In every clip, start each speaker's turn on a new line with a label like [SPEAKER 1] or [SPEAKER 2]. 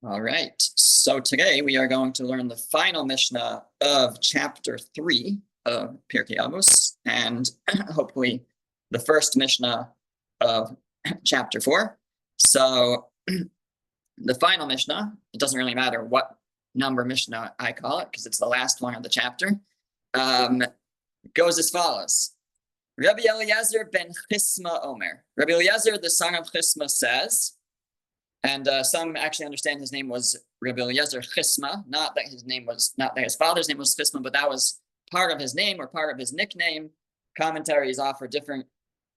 [SPEAKER 1] All right, so today we are going to learn the final Mishnah of chapter 3 of Pirkei Avos, and hopefully the first Mishnah of chapter 4. So the final Mishnah, it doesn't really matter what number Mishnah I call it, because it's the last one of the chapter, goes as follows. Rabbi Eliezer ben Chisma Omer. Rabbi Eliezer, the son of Chisma, says, and some actually understand his name was Rabbi Eliezer Chisma, not that his father's name was Chisma, but that was part of his name or part of his nickname. Commentaries offer different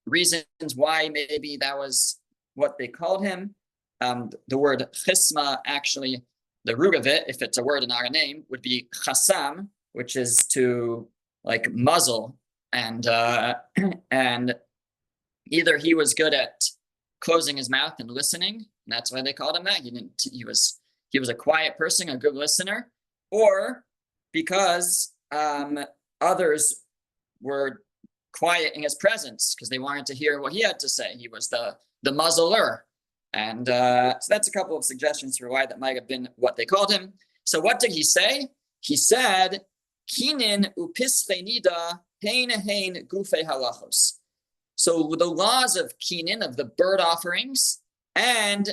[SPEAKER 1] reasons why maybe that was what they called him. The word Chisma, actually, the root of it, if it's a word and not a name, would be chasam, which is to like muzzle, and either he was good at closing his mouth and listening, and that's why they called him that. He was a quiet person, a good listener, or because others were quiet in his presence because they wanted to hear what he had to say. He was the muzzler. And so that's a couple of suggestions for why that might have been what they called him. So what did he say? He said, Kinin upische nida hein gufe halachos. So the laws of kinin, of the bird offerings, and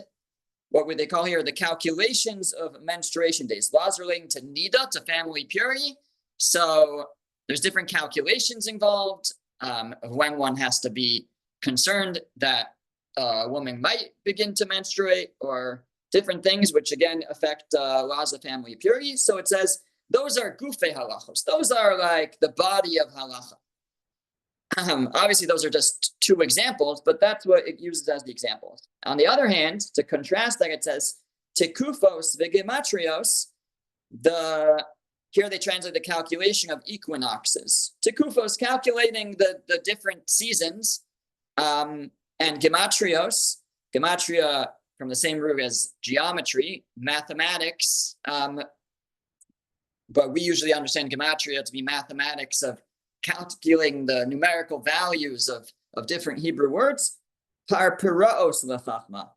[SPEAKER 1] what would they call here? The calculations of menstruation days. Laws relating to nida, to family purity. So there's different calculations involved of when one has to be concerned that a woman might begin to menstruate, or different things which again affect laws of family purity. So it says those are gufe halachos. Those are like the body of halacha. Obviously, those are just two examples, but that's what it uses as the examples. On the other hand, to contrast that, it says tekufos v'gematrios. Here they translate the calculation of equinoxes. Tekufos, calculating the different seasons, and gematrios, gematria from the same root as geometry, mathematics. But we usually understand gematria to be mathematics of calculating the numerical values of different Hebrew words. Parpiraos lechachma.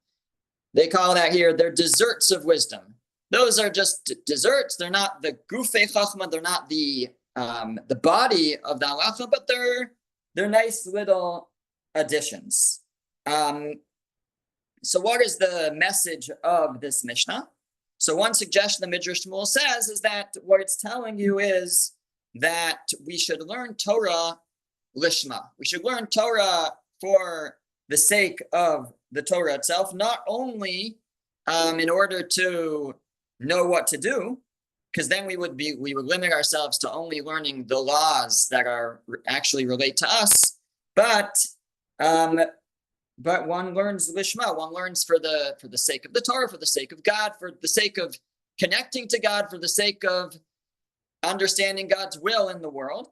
[SPEAKER 1] They call that here, they're desserts of wisdom. Those are just desserts. They're not the gufei chachma. They're not the body of the halacha, but they're nice little additions. So what is the message of this Mishnah? So one suggestion the Midrash Shmuel says is that what it's telling you is that we should learn Torah lishma. We should learn Torah for the sake of the Torah itself, not only in order to know what to do, because then we would limit ourselves to only learning the laws that are actually relate to us, but one learns lishma. One learns for the sake of the Torah, for the sake of God, for the sake of connecting to God, for the sake of understanding God's will in the world,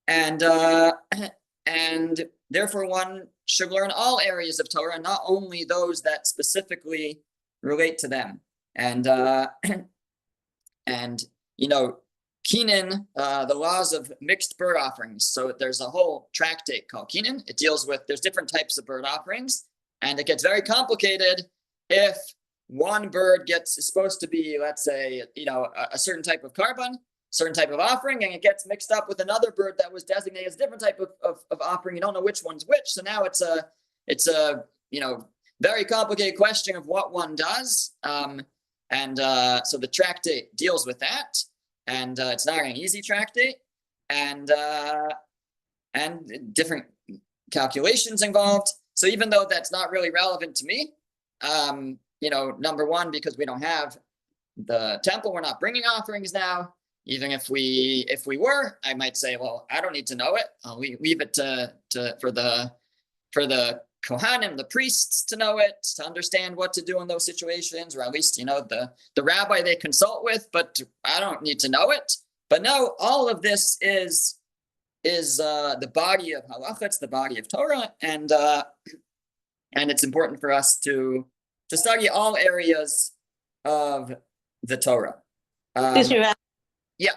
[SPEAKER 1] and therefore one should learn all areas of Torah, not only those that specifically relate to them. And Kinin, the laws of mixed bird offerings. So there's a whole tractate called Kinin. It deals with, there's different types of bird offerings, and it gets very complicated if one bird is supposed to be, let's say, a certain type of carbon, certain type of offering, and it gets mixed up with another bird that was designated as a different type of offering. You don't know which one's which. So now it's a very complicated question of what one does. So the tractate deals with that. And it's not an easy tractate, and different calculations involved. So even though that's not really relevant to me, number one, because we don't have the temple, we're not bringing offerings now. Even if we were, I might say, well, I don't need to know it. I'll leave it for the Kohanim, the priests, to know it, to understand what to do in those situations, or at least, the rabbi they consult with, but I don't need to know it. But no, all of this is the body of halacha, it's the body of Torah, and it's important for us to study all areas of the Torah. Yeah.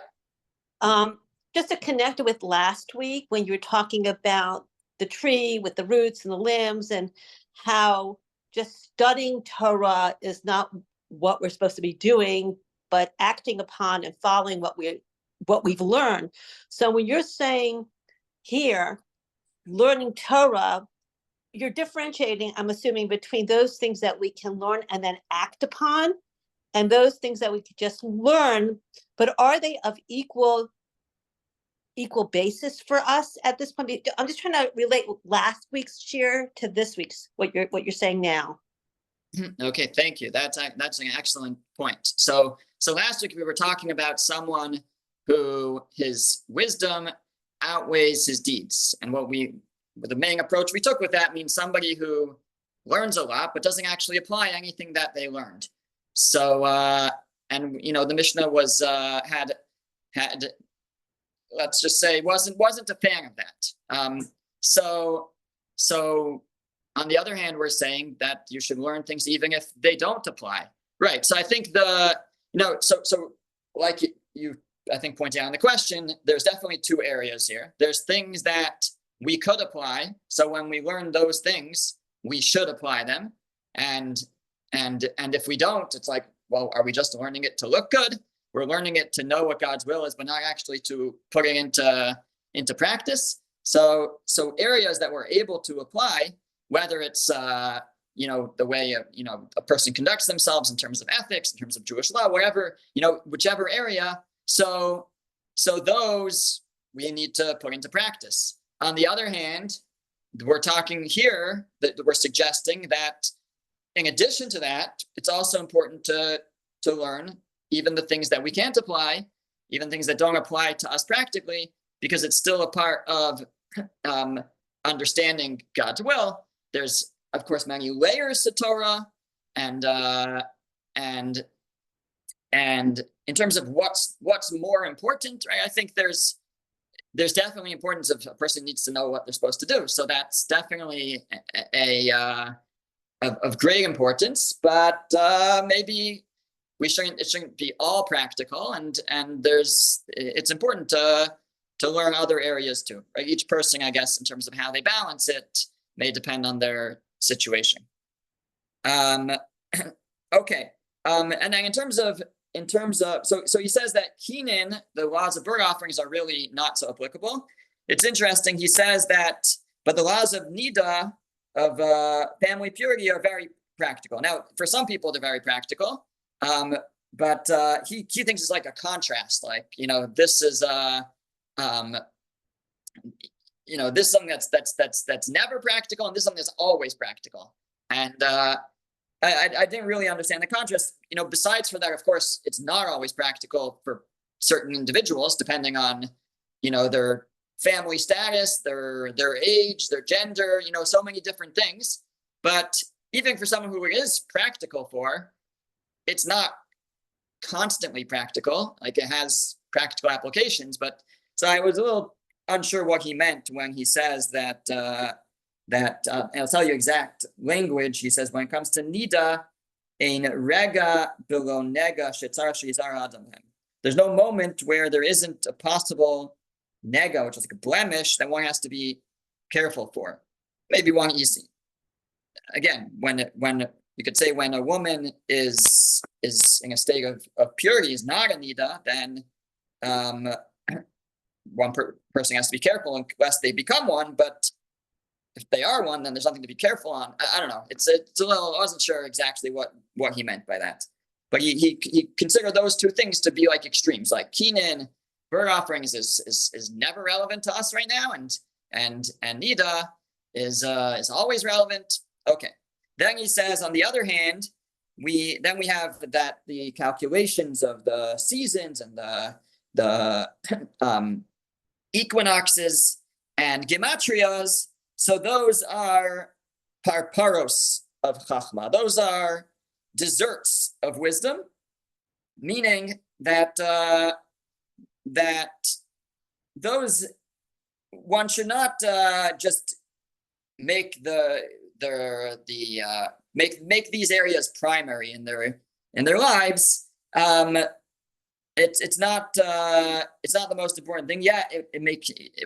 [SPEAKER 2] Just to connect with last week when you were talking about the tree with the roots and the limbs, and how just studying Torah is not what we're supposed to be doing, but acting upon and following what we've learned. So when you're saying here, learning Torah, you're differentiating, I'm assuming, between those things that we can learn and then act upon, and those things that we could just learn, but are they of equal basis for us at this point? I'm just trying to relate last week's share to this week's, what you're saying now.
[SPEAKER 1] Okay, thank you. That's an excellent point. So last week we were talking about someone who his wisdom outweighs his deeds, and the main approach we took with that means somebody who learns a lot but doesn't actually apply anything that they learned. So and the Mishnah was had let's just say wasn't a fan of that. So on the other hand, we're saying that you should learn things even if they don't apply. Right. So I think so like you I think pointing out in the question, there's definitely two areas here. There's things that we could apply. So when we learn those things, we should apply them. And if we don't, it's like, well, are we just learning it to look good? We're learning it to know what God's will is, but not actually to put it into practice. So areas that we're able to apply, whether it's the way a person conducts themselves in terms of ethics, in terms of Jewish law, whatever, whichever area. So those we need to put into practice. On the other hand, we're talking here that we're suggesting that in addition to that, it's also important to learn even the things that we can't apply, even things that don't apply to us practically, because it's still a part of understanding God's will. There's, of course, many layers to Torah, and in terms of what's more important, right? I think there's definitely importance of a person needs to know what they're supposed to do. So that's definitely of great importance, but maybe it shouldn't be all practical, and it's important to learn other areas too, right? Each person, I guess, in terms of how they balance it may depend on their situation. Okay. And then in terms of so he says that Kenan, the laws of burnt offerings are really not so applicable. It's interesting. He says that, but the laws of Nida, of family purity, are very practical. Now, for some people, they're very practical, but he thinks it's like a contrast. Like, this is this is something that's never practical, and this is something that's always practical. And I didn't really understand the contrast. Besides for that, of course, it's not always practical for certain individuals, depending on, their family status, their age, their gender, so many different things. But even for someone who it is practical for, it's not constantly practical. Like, it has practical applications. But so I was a little unsure what he meant when he says that. And I'll tell you exact language. He says, when it comes to Nida, ein rega below nega shetzar sheyizar adam hem. There's no moment where there isn't a possible nega, which is like a blemish, that one has to be careful for. Maybe one easy. Again, when you could say when a woman is in a state of purity, is not a Nida, then one person has to be careful unless they become one. But if they are one, then there's nothing to be careful on. I don't know. It's a little. I wasn't sure exactly what he meant by that, but he considered those two things to be like extremes. Like Kenan, burnt offerings is never relevant to us right now, and Nida is always relevant. Okay. Then he says, on the other hand, we have that the calculations of the seasons and the equinoxes and gematrias. So those are parparos of chachma. Those are desserts of wisdom, meaning that those one should not just make make these areas primary in their lives. It's not the most important thing. Yeah,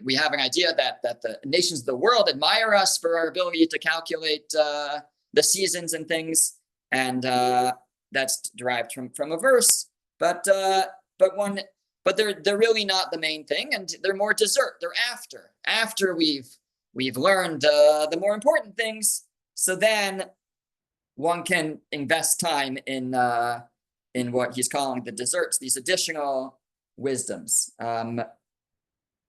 [SPEAKER 1] we have an idea that the nations of the world admire us for our ability to calculate the seasons and things, and that's derived from a verse, but they're really not the main thing, and they're more dessert. They're after we've learned the more important things. So then one can invest time in what he's calling the desserts, these additional wisdoms.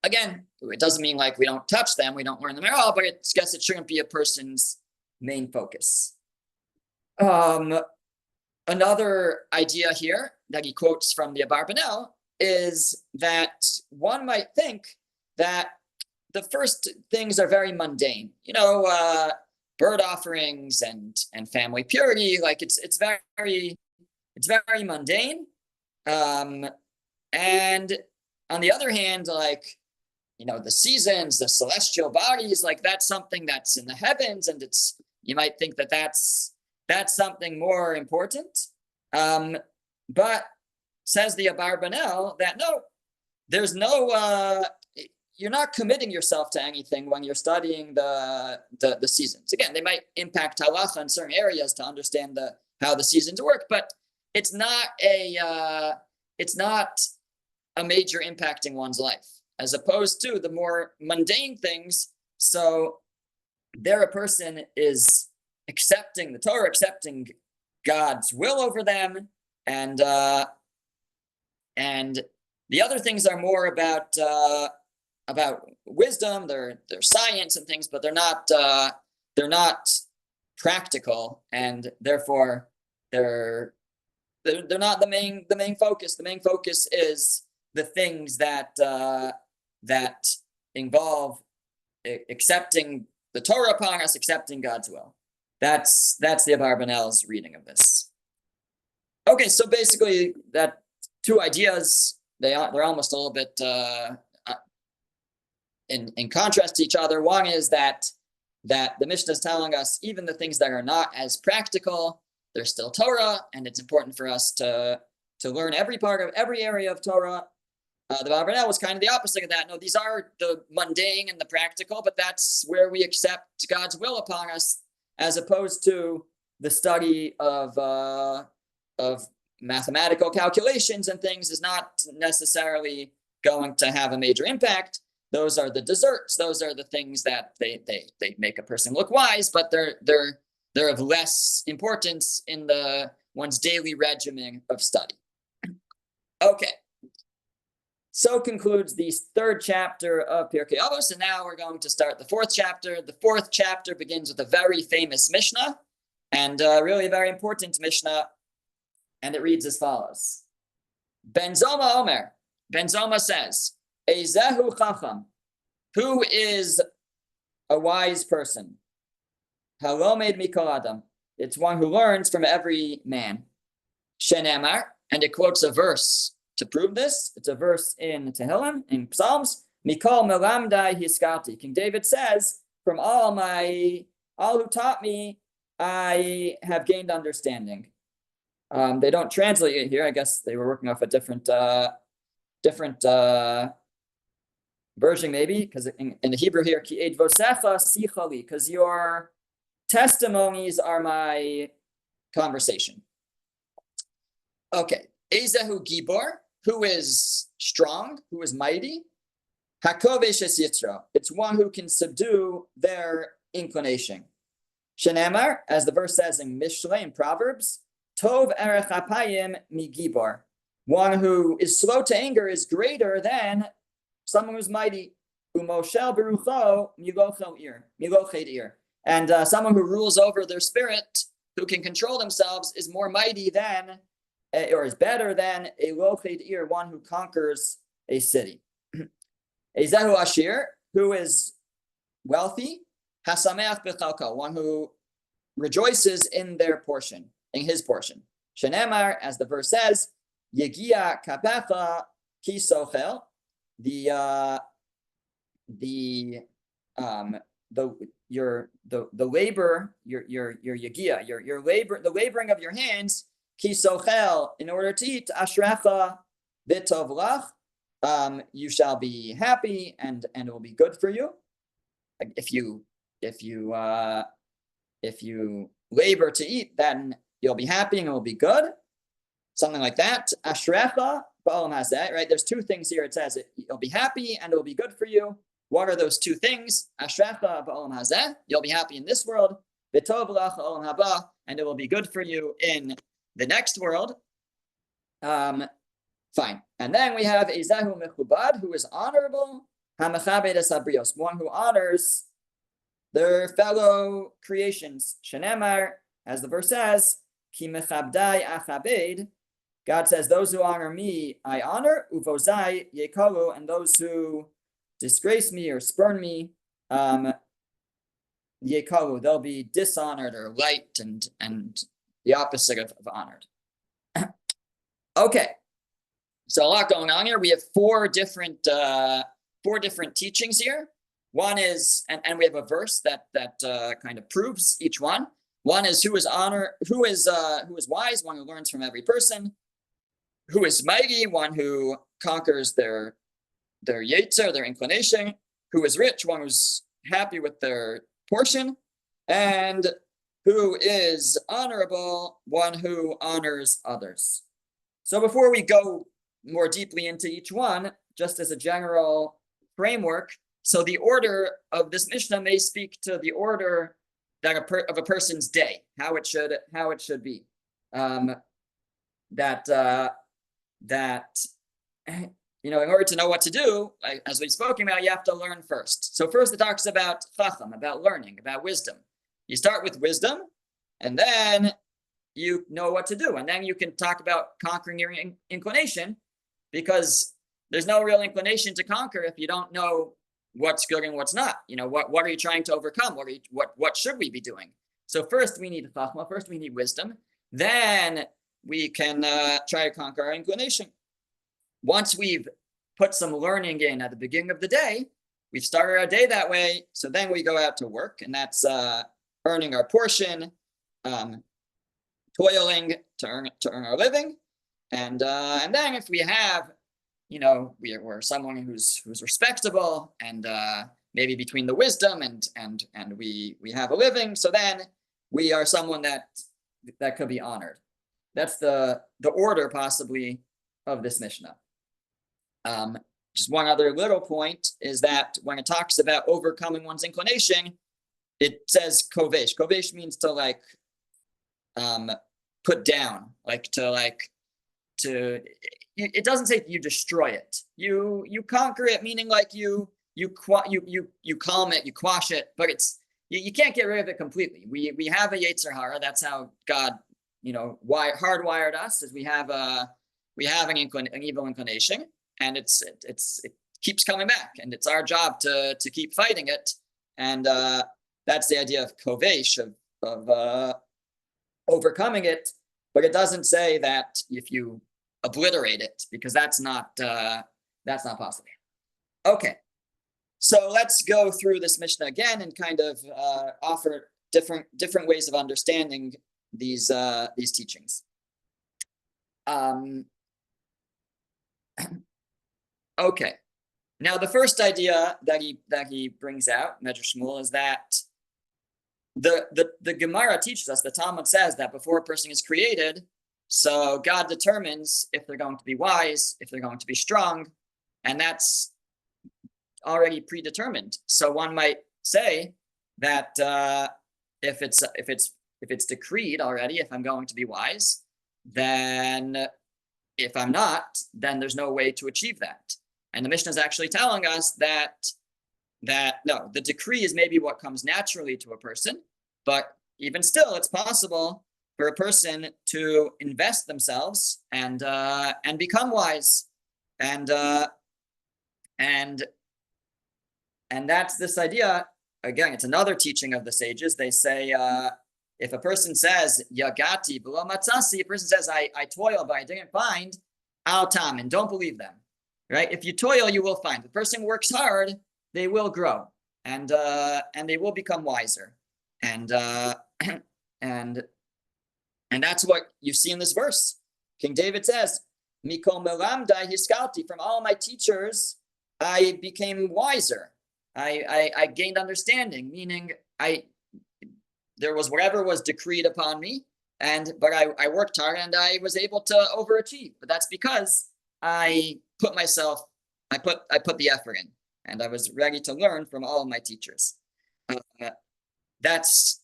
[SPEAKER 1] Again, it doesn't mean like we don't touch them, we don't learn them at all, but I guess it shouldn't be a person's main focus. Another idea here that he quotes from the Abarbanel is that one might think that the first things are very mundane, bird offerings and family purity, like it's very mundane. And on the other hand, like, the seasons, the celestial bodies, like that's something that's in the heavens, and you might think that that's something more important. But says the Abarbanel that no, there's no, you're not committing yourself to anything when you're studying the seasons. Again, they might impact halacha in certain areas to understand how the seasons work, but it's not a major impact in one's life, as opposed to the more mundane things. So there a person is accepting the Torah, accepting God's will over them, and the other things are more about wisdom, they're science and things, but they're not practical, and therefore they're not the main focus. The main focus is the things that involve accepting the Torah upon us, accepting God's will. That's the Abarbanel's reading of this. Okay, so basically that two ideas, they're almost a little bit in contrast to each other. One is that the Mishnah is telling us even the things that are not as practical, they're still Torah, and it's important for us to learn every area of Torah. The Abarbanel was kind of the opposite of that. No, these are the mundane and the practical, but that's where we accept God's will upon us, as opposed to the study of mathematical calculations and things is not necessarily going to have a major impact. Those are the desserts. Those are the things that they make a person look wise, but they're of less importance in one's daily regimen of study. Okay. So concludes the third chapter of Pirkei Avos, and now we're going to start the fourth chapter. The fourth chapter begins with a very famous Mishnah, and really a very important Mishnah, and it reads as follows. Ben Zoma Omer, Ben Zoma says, Eizehu Chacham, who is a wise person? Halomed Mikol Adam, it's one who learns from every man. Shenemar, and it quotes a verse to prove this. It's a verse in Tehillim, in Psalms. Mikol melamdai hiskati. King David says, from all who taught me, I have gained understanding. They don't translate it here. I guess they were working off a different version, maybe, because in the Hebrew here, ki edvosecha sichali, because your testimonies are my conversation. Okay. Ezehu Gibor, who is strong, who is mighty. Hakovesh es Yitzro, it's one who can subdue their inclination. Shenemar, as the verse says in Mishle, in Proverbs, Tov erech apayim mi Gibor, one who is slow to anger is greater than someone who's mighty. Umoshel berucho miloched ir, and someone who rules over their spirit, who can control themselves, is more mighty than, or is better than, a loched ir, one who conquers a city. Ezehu Ashir, who is wealthy. Hasameach b'chalko, one who rejoices in their portion, in his portion. Shenemar, as the verse says, Yegia kapecha ki sochel, the labor, your yegia, your labor, the laboring of your hands, ki sochel, in order to eat, ashrecha v'tov lach, you shall be happy and it will be good for you. If you labor to eat, then you'll be happy and it will be good. Something like that. Ashrecha ba'olam hazeh, right? There's two things here. It says you'll be happy and it will be good for you. What are those two things? Ashrecha ba'olam hazeh, you'll be happy in this world. V'tov lach olam haba, and it will be good for you in the next world. Fine. And then we have Ezahu Mechubad, who is honorable, Hamachabed Asabrios, one who honors their fellow creations. Shenemar, as the verse says, Ki mechabdai achabed. God says, those who honor me, I honor, uvozai yekalu, and those who disgrace me or spurn me, yekalu, they'll be dishonored or light and the opposite of honored. Okay. So a lot going on here. We have four different teachings here. One is, and we have a verse that kind of proves each one. One is who is wise, one who learns from every person. Who is mighty, one who conquers their yetzer, their inclination. Who is rich, one who's happy with their portion. And who is honorable, one who honors others. So before we go more deeply into each one, just as a general framework, so the order of this Mishnah may speak to the order that of a person's day, how it should be. In order to know what to do, as we've spoken about, you have to learn first. So first it talks about chacham, about learning, about wisdom. You start with wisdom, and then you know what to do. And then you can talk about conquering your inclination, because there's no real inclination to conquer if you don't know what's good and what's not. What are you trying to overcome? What should we be doing? So first we need chachma, first we need wisdom. Then we can try to conquer our inclination. Once we've put some learning in at the beginning of the day, we've started our day that way. So then we go out to work, and that's earning our portion, toiling to earn our living. And then if we have, we're someone who's respectable, and maybe between the wisdom and we have a living, so then we are someone that could be honored. That's the order possibly of this Mishnah. Just one other little point is that when it talks about overcoming one's inclination, it says kovesh. Kovesh means to put down, it doesn't say you destroy it. You conquer it, meaning you calm it, you quash it, but you can't get rid of it completely. We have a yetzer hara. That's how God, hardwired us, is we have an evil inclination, and it keeps coming back, and it's our job to keep fighting it. And that's the idea of kovesh, of overcoming it. But it doesn't say that if you obliterate it, because that's not possible. Okay, so let's go through this Mishnah again and kind of offer different ways of understanding these teachings. Okay, now the first idea that he brings out, Medrash Shmuel, is that the Gemara teaches us, the Talmud says that before a person is created, so God determines if they're going to be wise, if they're going to be strong, and that's already predetermined. So one might say that if it's decreed already, if I'm going to be wise, then if I'm not, then there's no way to achieve that. And the Mishnah is actually telling us that no, the decree is maybe what comes naturally to a person, but even still, it's possible for a person to invest themselves and become wise, and that's this idea. Again, it's another teaching of the sages. They say if a person says yagati b'lo matzasi, a person says I toil but I didn't find, al tam, and don't believe them. Right? If you toil, you will find. If the person works hard, they will grow, and they will become wiser, and that's what you see in this verse. King David says, "Mikol melamdai hiskalti," from all my teachers, I became wiser. I gained understanding, meaning there was whatever was decreed upon me, but I worked hard and I was able to overachieve. But that's because I put the effort in, and I was ready to learn from all of my teachers. That's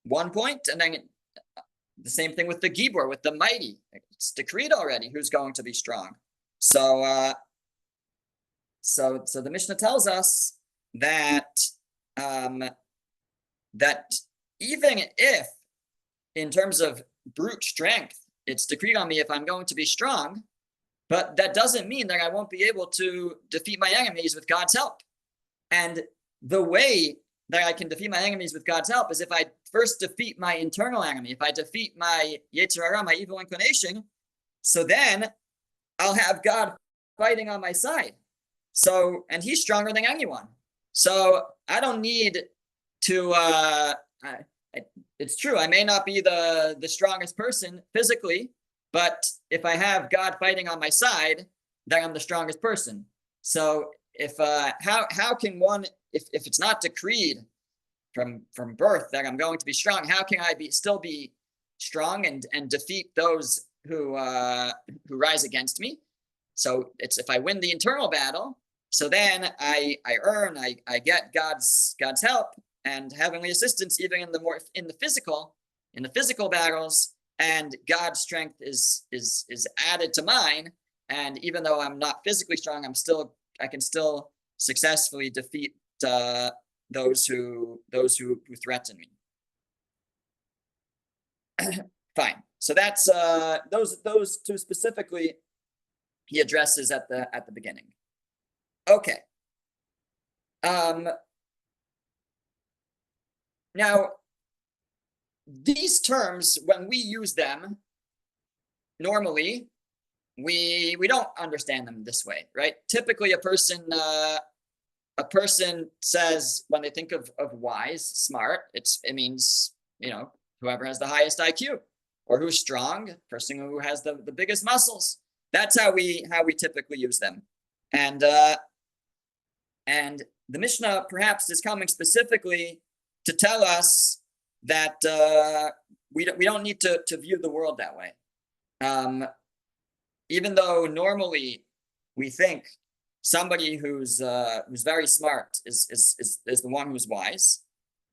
[SPEAKER 1] one point, and then the same thing with the Gibor, with the mighty. It's decreed already who's going to be strong. So the Mishnah tells us that that even if, in terms of brute strength, it's decreed on me if I'm going to be strong, but that doesn't mean that I won't be able to defeat my enemies with God's help. And the way that I can defeat my enemies with God's help is if I first defeat my internal enemy, if I defeat my Yetzer Hara, my evil inclination, so then I'll have God fighting on my side. So, and he's stronger than anyone. So I don't need to, it's true, I may not be the strongest person physically, but if I have God fighting on my side, then I'm the strongest person. So if how can one, if it's not decreed from birth that I'm going to be strong, how can I still be strong and defeat those who rise against me? So it's if I win the internal battle, so then I get God's help and heavenly assistance even in the physical battles, and God's strength is added to mine. And even though I'm not physically strong, I can still successfully defeat those who threaten me. Fine. So that's those two specifically he addresses at the beginning. Okay. Now, these terms, when we use them, normally we don't understand them this way, right? Typically, a person says, when they think of wise, smart, it means, whoever has the highest IQ, or who's strong, person who has the biggest muscles. That's how we typically use them. And the Mishnah perhaps is coming specifically to tell us that we don't need to view the world that way. Even though normally we think somebody who's very smart is the one who's wise,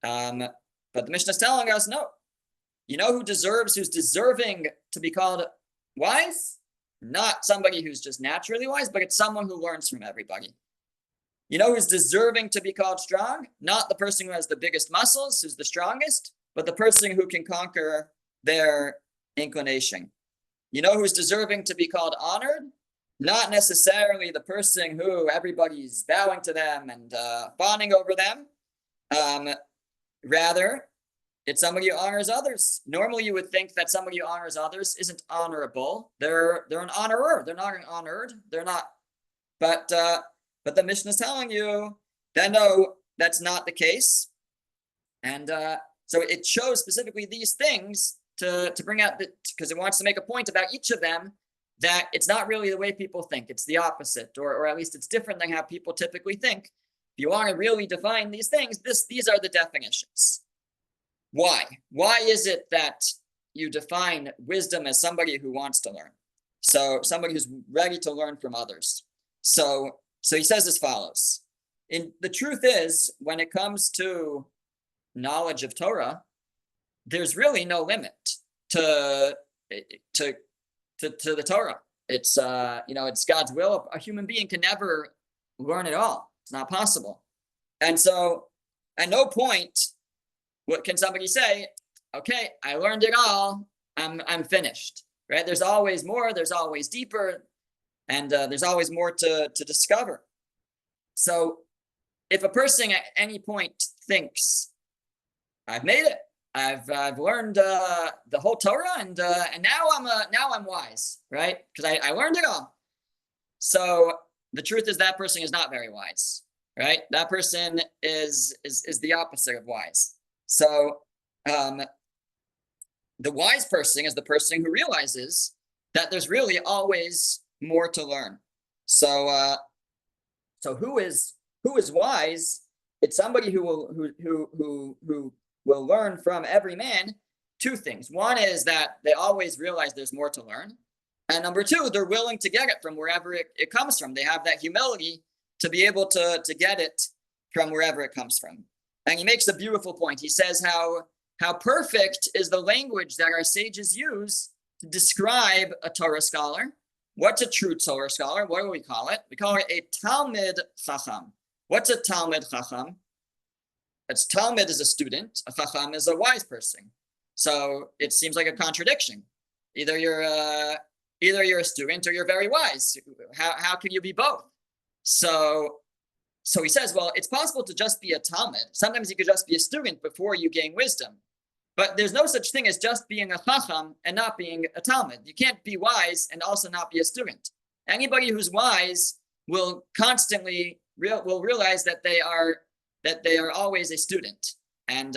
[SPEAKER 1] but the Mishnah is telling us no. Who's deserving to be called wise? Not somebody who's just naturally wise, but it's someone who learns from everybody. Who's deserving to be called strong? Not the person who has the biggest muscles, who's the strongest, but the person who can conquer their inclination. Who's deserving to be called honored? Not necessarily the person who everybody's bowing to them and fawning over them. Rather, it's somebody who honors others. Normally, you would think that somebody who honors others isn't honorable. They're an honorer. They're not an honored. They're not. But the Mishnah is telling you that no, that's not the case. And so it shows specifically these things to bring out because it wants to make a point about each of them, that it's not really the way people think. It's the opposite, or at least it's different than how people typically think. If you want to really define these things, these are the definitions. Why? Why is it that you define wisdom as somebody who wants to learn? So somebody who's ready to learn from others. So he says as follows. The truth is, when it comes to knowledge of Torah, there's really no limit to the Torah. It's it's God's will. A human being can never learn it all. It's not possible. And so at no point what can somebody say, okay, I learned it all, I'm finished. Right? There's always more, there's always deeper, and there's always more to discover. So if a person at any point thinks, I've made it, I've learned the whole Torah, and now I'm wise, right? Because I learned it all. So the truth is that person is not very wise, right? That person is the opposite of wise. So the wise person is the person who realizes that there's really always more to learn. So who is wise? It's somebody who will learn from every man, two things. One is that they always realize there's more to learn. And number two, they're willing to get it from wherever it comes from. They have that humility to be able to get it from wherever it comes from. And he makes a beautiful point. He says how perfect is the language that our sages use to describe a Torah scholar. What's a true Torah scholar? What do we call it? We call it a Talmid Chacham. What's a Talmid Chacham? It's Talmid is a student. A Chacham is a wise person. So it seems like a contradiction. Either you're a student or you're very wise. How can you be both? So he says, well, it's possible to just be a Talmid. Sometimes you could just be a student before you gain wisdom. But there's no such thing as just being a Chacham and not being a Talmid. You can't be wise and also not be a student. Anybody who's wise will constantly will realize that they are always a student, and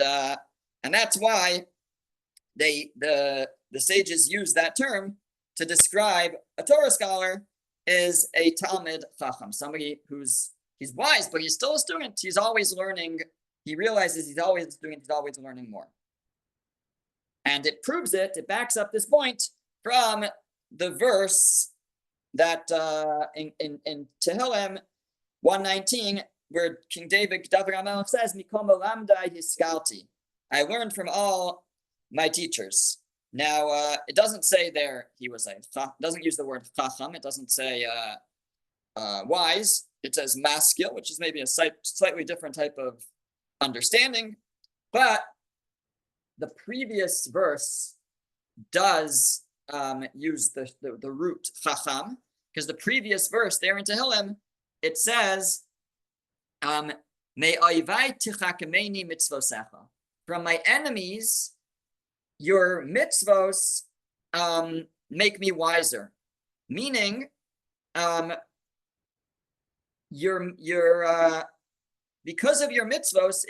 [SPEAKER 1] that's why the sages use that term to describe a Torah scholar is a Talmid Chacham, somebody he's wise, but he's still a student. He's always learning. He realizes he's always a student. He's always learning more. And it proves it. It backs up this point from the verse that in Tehillim 119, where King David HaMelech says, "Mikom lamdai hiskalti." I learned from all my teachers. Now, it doesn't say there he was doesn't use the word chacham. It doesn't say wise. It says maskil, which is maybe a slightly different type of understanding. But the previous verse does use the root chacham, because the previous verse there in Tehillim, it says, "Me oivai tichakemeni mitzvosecha." From my enemies, your mitzvos make me wiser. Meaning, because of your mitzvos,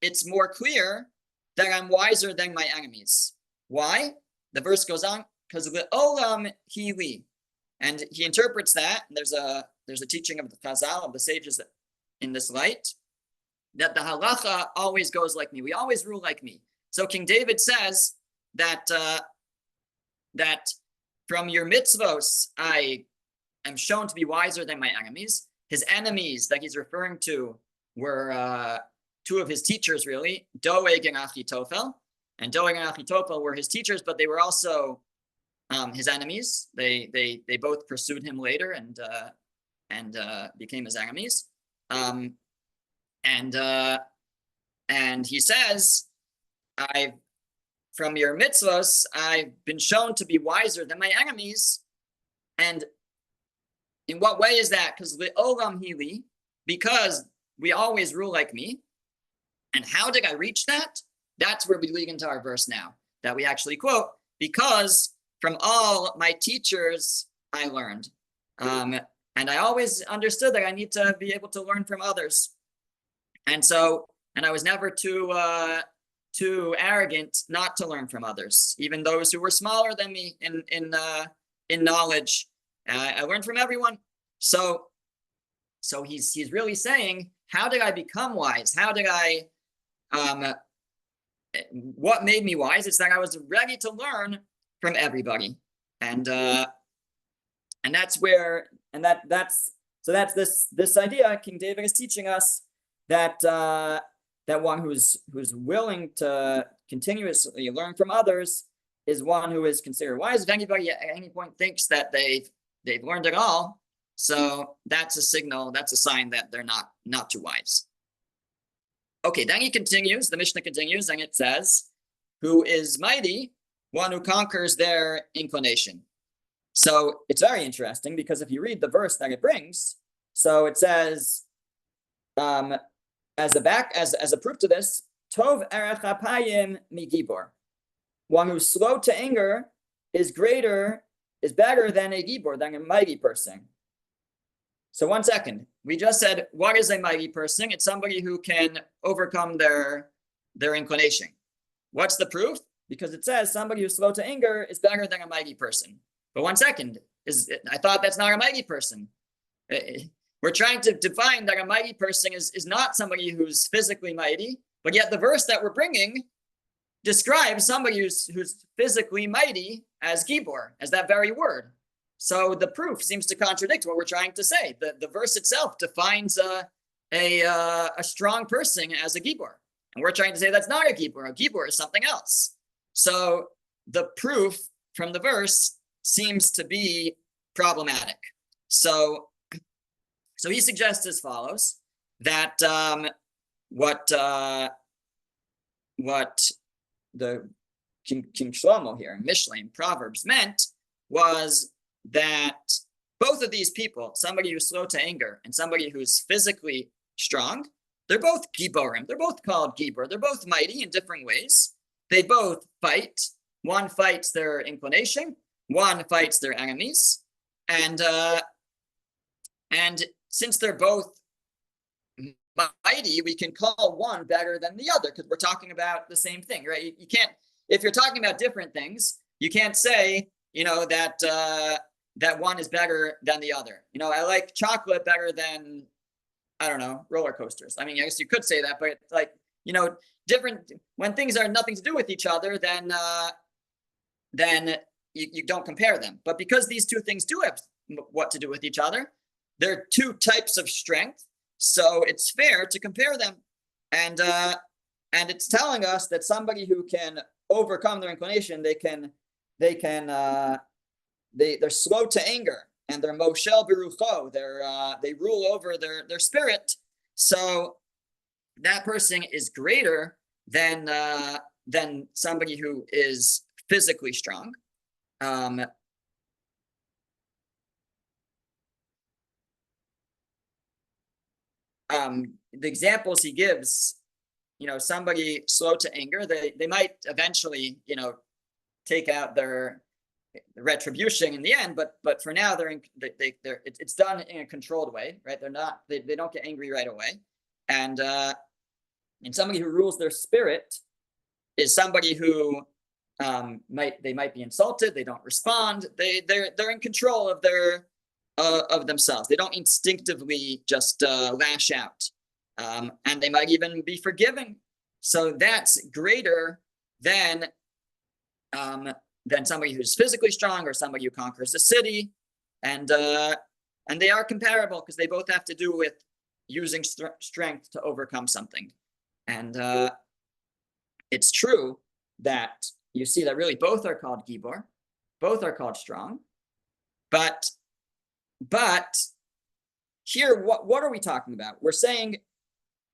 [SPEAKER 1] it's more clear that I'm wiser than my enemies. Why? The verse goes on, because le'olam hili, and he interprets that. And there's a teaching of the Chazal, of the sages, in this light, that the halacha always goes like me. We always rule like me. So King David says that from your mitzvos I am shown to be wiser than my enemies. His enemies that he's referring to were two of his teachers, really, Doeg and Achitofel. And Doeg and Achitofel were his teachers, but they were also his enemies. They both pursued him later and became his enemies. And he says, from your mitzvos, I've been shown to be wiser than my enemies. And in what way is that? Because le'olam hili, because we always rule like me. And how did I reach that? That's where we lead into our verse now, that we actually quote, because from all my teachers I learned. And I always understood that I need to be able to learn from others. And I was never too arrogant not to learn from others, even those who were smaller than me in knowledge. I learned from everyone. So he's really saying, how did I become wise? How did I what made me wise? It's that I was ready to learn from everybody. And that's where, and that's this idea King David is teaching us, that one who's willing to continuously learn from others is one who is considered wise. If anybody at any point thinks that they've learned it all, so that's a signal, that's a sign that they're not too wise. Okay, then he continues, the Mishnah continues, and it says, who is mighty? One who conquers their inclination. So it's very interesting, because if you read the verse that it brings, so it says, as a proof to this, Tov erech hapayim migibor. One who's slow to anger is better than a gibor, than a mighty person. So 1 second, we just said, what is a mighty person? It's somebody who can overcome their inclination. What's the proof? Because it says somebody who's slow to anger is better than a mighty person. But 1 second, I thought that's not a mighty person. We're trying to define that a mighty person is not somebody who's physically mighty, but yet the verse that we're bringing describes somebody who's physically mighty as Gibor, as that very word. So the proof seems to contradict what we're trying to say. The verse itself defines a strong person as a Gibor. And we're trying to say that's not a Gibor. A Gibor is something else. So the proof from the verse seems to be problematic. So he suggests as follows, that what the King Shlomo here in Mishnah in Proverbs meant was that both of these people, somebody who's slow to anger and somebody who's physically strong, they're both Giborim. They're both called Gibor. They're both mighty in different ways. They both fight. One fights their inclination. One fights their enemies. And since they're both mighty, we can call one better than the other because we're talking about the same thing, right? You can't, if you're talking about different things, you can't say, that one is better than the other. I like chocolate better than, I don't know, roller coasters. I mean, I guess you could say that, but like, different, when things are nothing to do with each other, then you don't compare them. But because these two things do have what to do with each other, they're two types of strength. So it's fair to compare them. And it's telling us that somebody who can overcome their inclination, they're slow to anger, and they're moshel berucho, they rule over their spirit. So that person is greater than somebody who is physically strong. The examples he gives, somebody slow to anger, they might eventually, take out their retribution in the end, but for now it's done in a controlled way, right? They don't get angry right away, and somebody who rules their spirit is somebody who they might be insulted, they don't respond, they're in control of their of themselves. They don't instinctively just lash out, and they might even be forgiving. So that's greater than somebody who's physically strong or somebody who conquers a city, and they are comparable because they both have to do with using strength to overcome something. And it's true that you see that really both are called Gibor, both are called strong, but here, what are we talking about? We're saying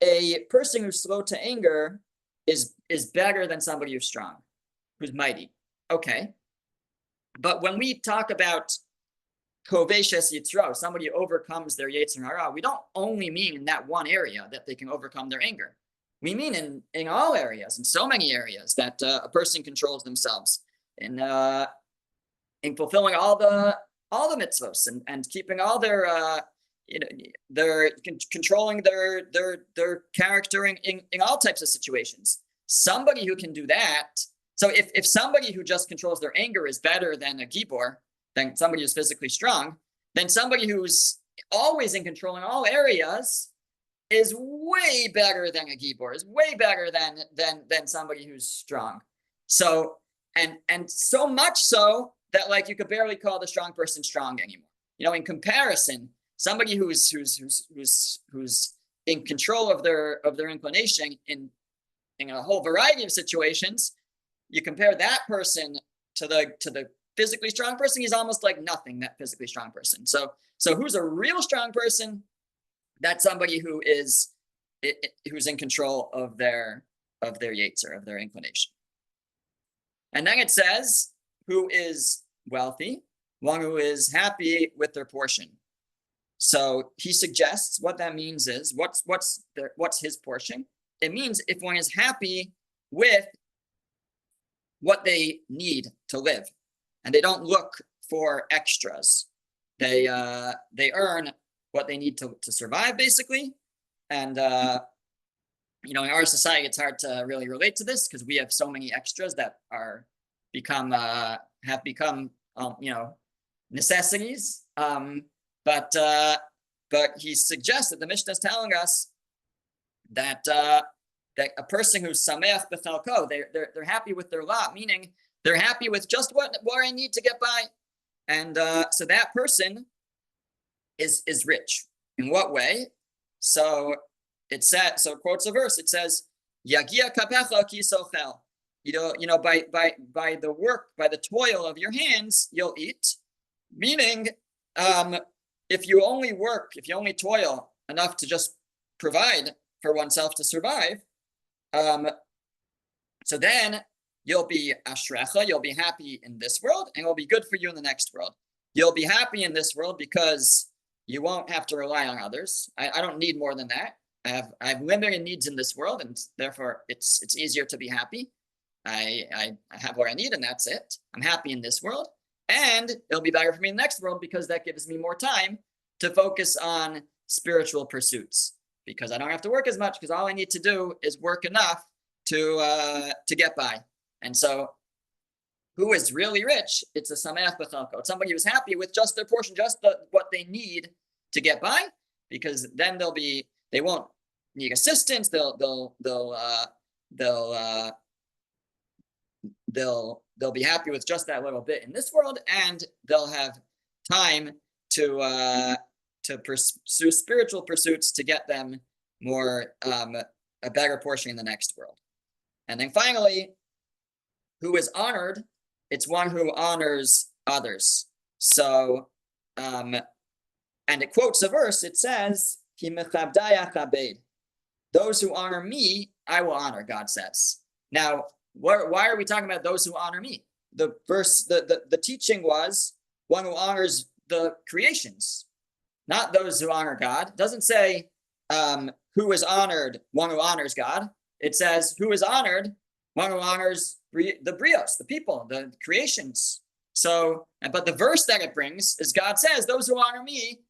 [SPEAKER 1] a person who's slow to anger is better than somebody who's strong, who's mighty. Okay. But when we talk about koveshes yitzro, somebody who overcomes their yetzer hara, we don't only mean in that one area that they can overcome their anger. We mean in all areas, in so many areas, that a person controls themselves in fulfilling all the mitzvos and keeping all their they're controlling their character in all types of situations. Somebody who can do that. So if somebody who just controls their anger is better than a Gibor, than somebody who's physically strong, then somebody who's always in control in all areas is way better than a Gibor, is way better than somebody who's strong. So and so much so that like you could barely call the strong person strong anymore. In comparison, somebody who's in control of their inclination in a whole variety of situations, you compare that person to the physically strong person, he's almost like nothing, that physically strong person. So who's a real strong person? That's somebody who's in control of their yetzer, of their inclination. And then it says, who is wealthy, one who is happy with their portion. So he suggests what that means is what's his portion. It means if one is happy with what they need to live, and they don't look for extras. They earn what they need to survive, basically. And in our society, it's hard to really relate to this because we have so many extras that have become necessities. But he suggests that the Mishnah is telling us that that a person who's sameach b'chalko, they're happy with their lot, meaning they're happy with just what I need to get by. And so that person is rich. In what way? So it said, so it quotes a verse. It says, "Yagia kapecha ki sochel." By the work, by the toil of your hands, you'll eat. Meaning, if you only work, if you only toil enough to just provide for oneself to survive, so then you'll be ashrecha, you'll be happy in this world, and it'll be good for you in the next world. You'll be happy in this world because you won't have to rely on others. I don't need more than that. I have limited needs in this world, and therefore it's easier to be happy. I have what I need, and that's it. I'm happy in this world, and it'll be better for me in the next world because that gives me more time to focus on spiritual pursuits, because I don't have to work as much, because all I need to do is work enough to get by. And so, who is really rich? It's a sameach b'chalko. It's somebody who's happy with just their portion, just what they need to get by, because then they won't need assistance. They'll be happy with just that little bit in this world, and they'll have time to pursue spiritual pursuits to get them more a better portion in the next world. And then finally, who is honored? It's one who honors others. So, and it quotes a verse. It says, "Those who honor me, I will honor," God says. Now, why are we talking about those who honor me? The verse, the teaching was one who honors the creations, not those who honor God. It doesn't say who is honored, one who honors God. It says who is honored, one who honors the brios, the people, the creations. So, but the verse that it brings is God says, "Those who honor me,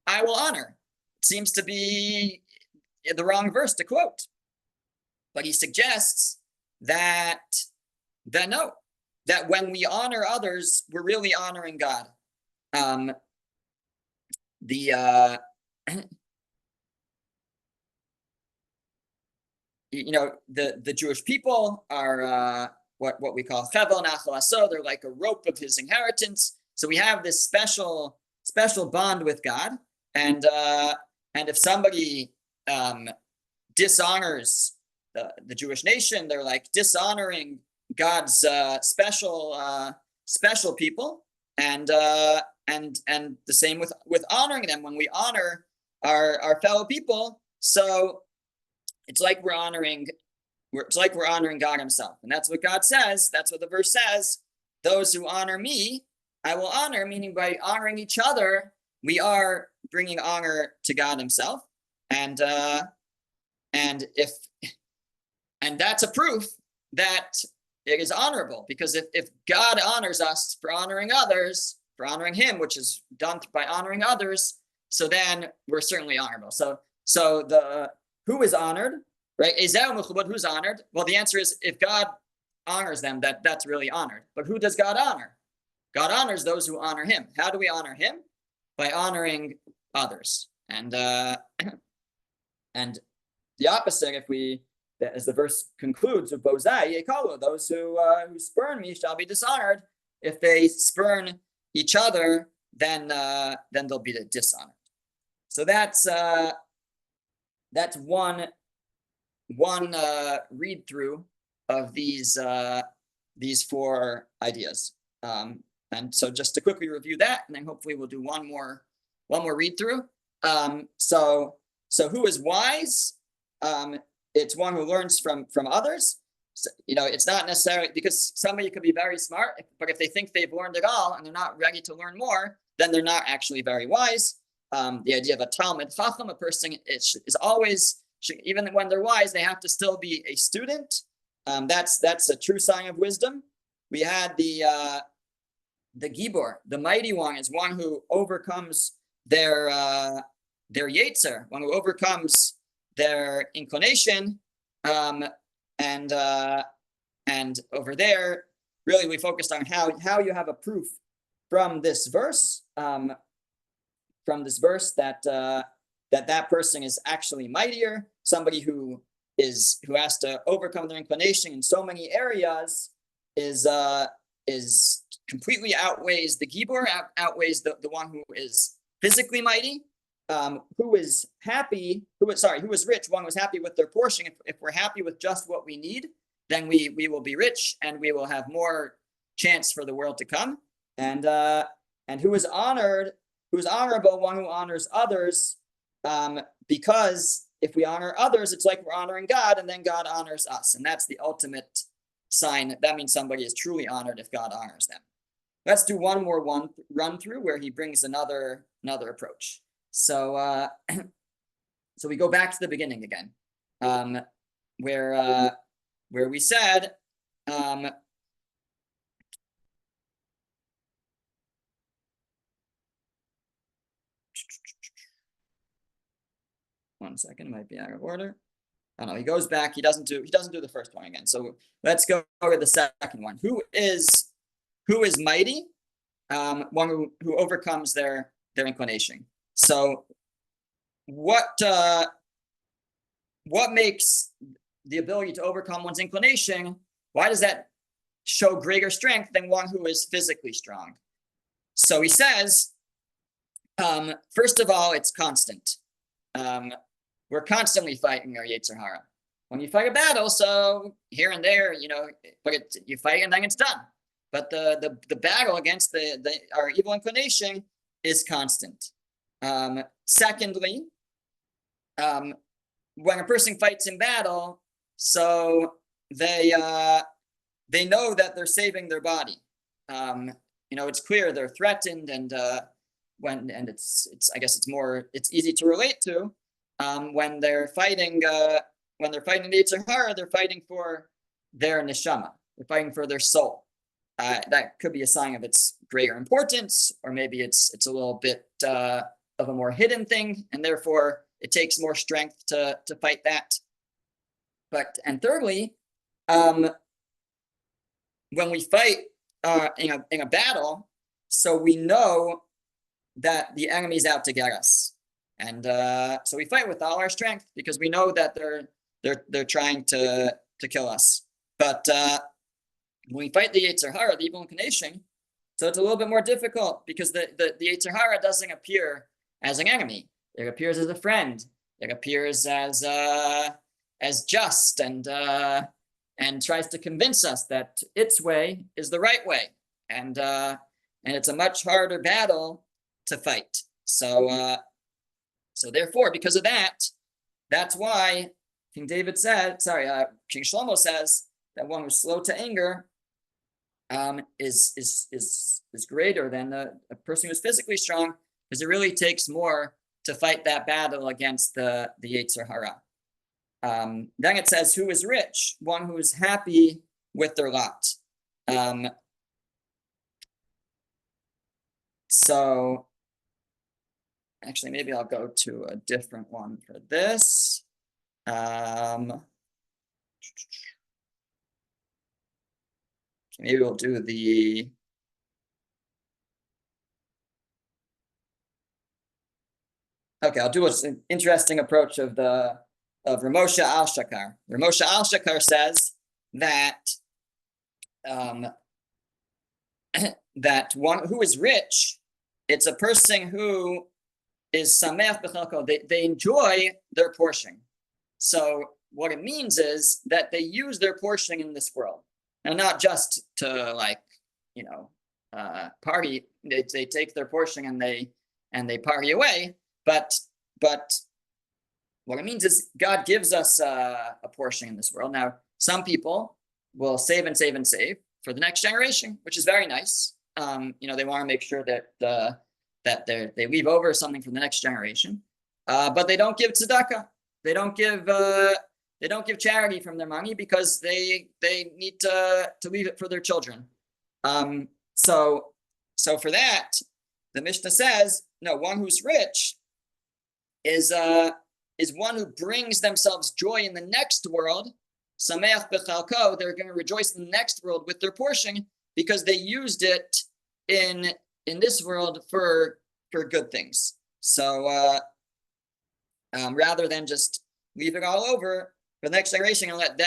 [SPEAKER 1] I will honor." It seems to be the wrong verse to quote, but he suggests that no, that when we honor others, we're really honoring God. The Jewish people are what we call chevel nachal aso. They're like a rope of his inheritance. So we have this special bond with God, and if somebody dishonors the Jewish nation, they're like dishonoring God's special people, and the same with honoring them. When we honor our fellow people, so it's like we're honoring God Himself, and that's what God says. That's what the verse says. "Those who honor me, I will honor," meaning by honoring each other, we are bringing honor to God Himself, and that's a proof that it is honorable, because if God honors us for honoring others, for honoring Him, which is done by honoring others, so then we're certainly honorable. So the who is honored, right? Who's honored? Well, the answer is if God honors them, that's really honored. But who does God honor? God honors those who honor Him. How do we honor Him? By honoring others. And the opposite, as the verse concludes, with bozai yekalu, those who spurn me shall be dishonored. If they spurn each other, then they'll be dishonored. So that's one read through of these four ideas. And so just to quickly review that, and then hopefully we'll do one more read through. So who is wise? It's one who learns from others. So, it's not necessarily because somebody could be very smart, but if they think they've learned it all and they're not ready to learn more, then they're not actually very wise. The idea of a Talmid Chacham, a person is always, even when they're wise, they have to still be a student. That's a true sign of wisdom. We had the Gibor, the mighty one, is one who overcomes their Yetzer, one who overcomes their inclination, and over there, really we focused on how you have a proof from this verse, that person is actually mightier, somebody who who has to overcome their inclination in so many areas is completely outweighs the gibor, outweighs the one who is physically mighty, who is rich, one who is happy with their portion. If we're happy with just what we need, then we will be rich and we will have more chance for the world to come. And who is honorable, one who honors others, because if we honor others, it's like we're honoring God, and then God honors us. And that's the ultimate sign. That means somebody is truly honored if God honors them. Let's do one more run through where he brings another approach. So so we go back to the beginning again, where we said, one second, it might be out of order. Oh no, he goes back. He doesn't do the first one again. So let's go to the second one. Who is mighty? One who overcomes their inclination. So what makes the ability to overcome one's inclination? Why does that show greater strength than one who is physically strong? So he says, first of all, it's constant. We're constantly fighting our Yetzer Hara. When you fight a battle, so here and there, but you fight and then it's done. But the battle against our evil inclination is constant. Secondly, when a person fights in battle, so they know that they're saving their body. It's clear they're threatened, and it's easy to relate to. When they're fighting the Yetzer Hara, they're fighting for their neshama. They're fighting for their soul. That could be a sign of its greater importance, or maybe it's a little bit of a more hidden thing, and therefore it takes more strength to fight that. And thirdly, when we fight in a battle, so we know that the enemy's out to get us. And so we fight with all our strength because we know that they're trying to kill us. But when we fight the Yetzer Hara, the evil inclination, so it's a little bit more difficult because the Yetzer Hara doesn't appear as an enemy. It appears as a friend. It appears as just and tries to convince us that its way is the right way. And it's a much harder battle to fight. So therefore, because of that, that's why King Shlomo says that one who's slow to anger is greater than a person who's physically strong, because it really takes more to fight that battle against the Yetzer Hara. Then it says, who is rich? One who is happy with their lot. So actually, maybe I'll go to a different one for this. Maybe we'll do the... Okay, I'll do an interesting approach of Ramosha Al-Shakar. Ramosha Al-Shakar says that that one who is rich, it's a person who is sameach b'chalko. They enjoy their portion. So what it means is that they use their portion in this world, and not just to party. They take their portion and they party away. But what it means is God gives us a portion in this world. Now, some people will save and save and save for the next generation, which is very nice. They want to make sure that they leave over something for the next generation. But they don't give tzedakah. They don't give charity from their money because they need to leave it for their children. So for that, the Mishnah says, no, one who's rich is one who brings themselves joy in the next world. Sameach b'chalko, they're going to rejoice in the next world with their portion because they used it in this world for good things. So rather than just leave it all over, generation and let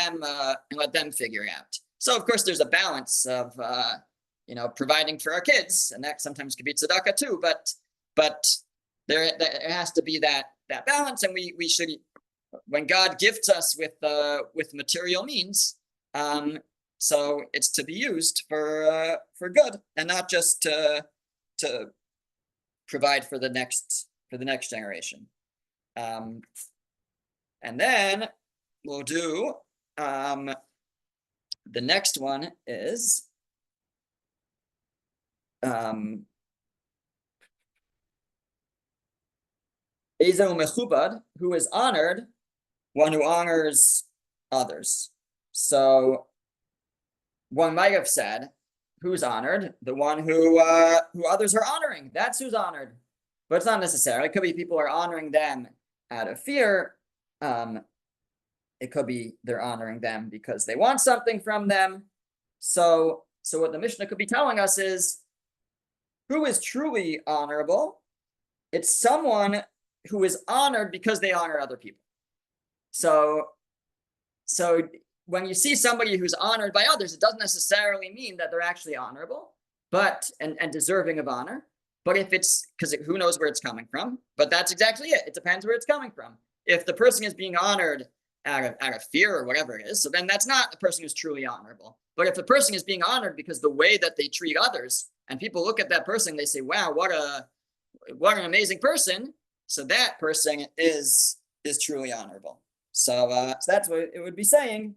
[SPEAKER 1] them figure it out. So of course there's a balance of providing for our kids, and that sometimes could be tzedakah too. But there has to be that balance, and we should, when God gifts us with material means, so it's to be used for good and not just to provide for the next generation. And then we'll do the next one is Ezo Mechubad, who is honored, one who honors others. So one might have said, who's honored? The one who others are honoring. That's who's honored. But it's not necessarily. It could be people are honoring them out of fear. It could be they're honoring them because they want something from them. So what the Mishnah could be telling us is, who is truly honorable? It's someone who is honored because they honor other people. So when you see somebody who's honored by others, it doesn't necessarily mean that they're actually honorable, but and deserving of honor. But if it's, because who knows where it's coming from? But that's exactly it. It depends where it's coming from. If the person is being honored out of fear or whatever it is, so then that's not a person who's truly honorable. But if the person is being honored because the way that they treat others, and people look at that person, they say, "Wow, what an amazing person!" So that person is truly honorable. So that's what it would be saying.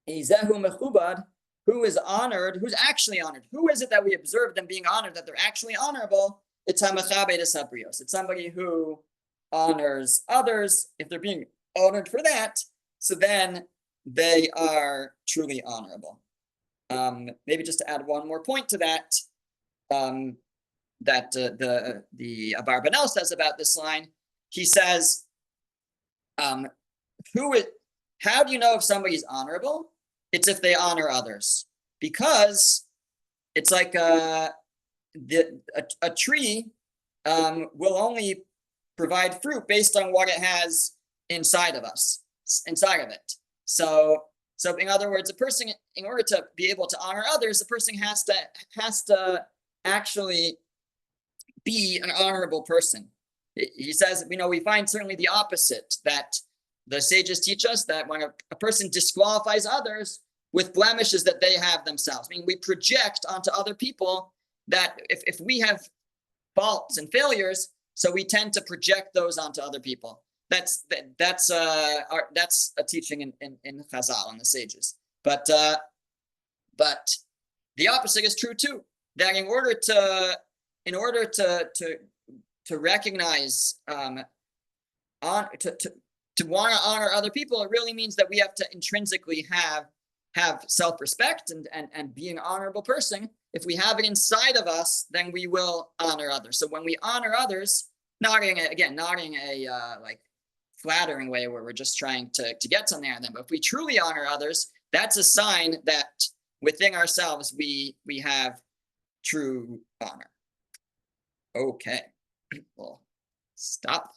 [SPEAKER 1] Izehu mechubad, who is honored, who's actually honored. Who is it that we observe them being honored, that they're actually honorable? It's hamachabe de sabrios. It's somebody who honors others. If they're being honored for that, so then they are truly honorable. Maybe just to add one more point to that, that the Abarbanel says about this line. He says, how do you know if somebody's honorable? It's if they honor others, because it's like a tree will only provide fruit based on what it has inside of it. So in other words, a person, in order to be able to honor others, the person has to actually be an honorable person. He says, we find certainly the opposite, that the sages teach us that when a person disqualifies others with blemishes that they have themselves, we project onto other people that if we have faults and failures, so we tend to project those onto other people. That's a teaching in Chazal and the sages. But the opposite is true too. That in order to recognize to want to honor other people, it really means that we have to intrinsically have self-respect and be an honorable person. If we have it inside of us, then we will honor others. So when we honor others, not in a like flattering way where we're just trying to get something out of them, but if we truly honor others, that's a sign that within ourselves we have true honor. Okay, we'll stop.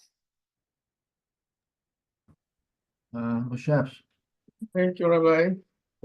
[SPEAKER 3] Moshe.
[SPEAKER 4] Thank you, Rabbi.